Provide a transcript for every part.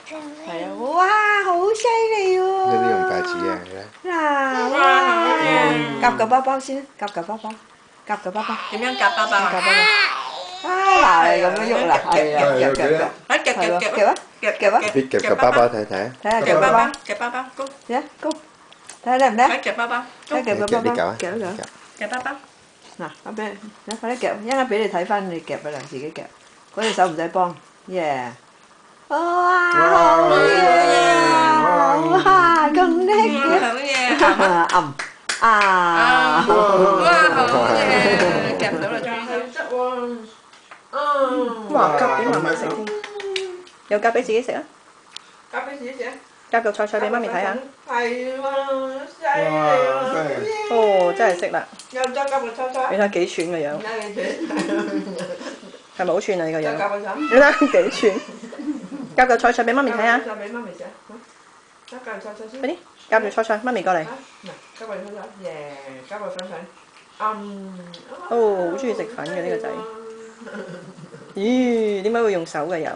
係啊，哇，好犀利喎！呢啲用戒指啊，嗱，哇，夾個包包先，夾個包包，夾個包包，點樣夾包包啊？夾包包。啊，嗱，咁樣喐啦，係啊，夾夾夾，啊夾夾夾夾啊，夾啊，啲夾個包包睇睇，睇下夾包包夾包包，夾包包高，嚟啊，高，睇下得唔得？睇夾包包高，睇夾個包包，夾呢嚿啊，夾一嚿。夾包包。嗱，我俾你，快啲夾，一陣俾你睇翻你夾啊啦，自己夾，嗰隻手唔使幫，耶！哇，好嘢！哇，咁叻嘅，好嘢！暗啊！哇，好嘢！夾到啦，終於。得喎，哇，夾俾媽媽食添，又夾俾自己食啊！夾俾自己食。夾嚿菜菜俾媽咪睇下。係喎，犀利喎！哦，真係識啦！又再夾個菜菜。你睇幾串個樣，係咪好串啊？你個樣？夾個菜。你睇幾串？夾嚿菜菜俾媽咪睇下。俾媽咪食。夾個菜菜先。快啲，夾住菜菜，媽咪過嚟。嗱，夾個菜菜，耶！夾個菜菜。哦，好中意食粉嘅呢個仔。咦？點解會用手嘅又？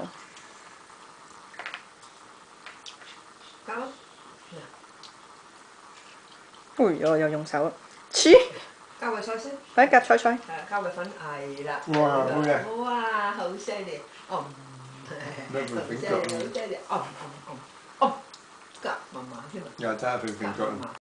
又用手，黐！夾個菜先，快啲夾菜菜。夾個粉係啦。哇，好嘅，哇，好犀利！好犀利，好犀利！夾媽媽添啊！又揸佢蘋果。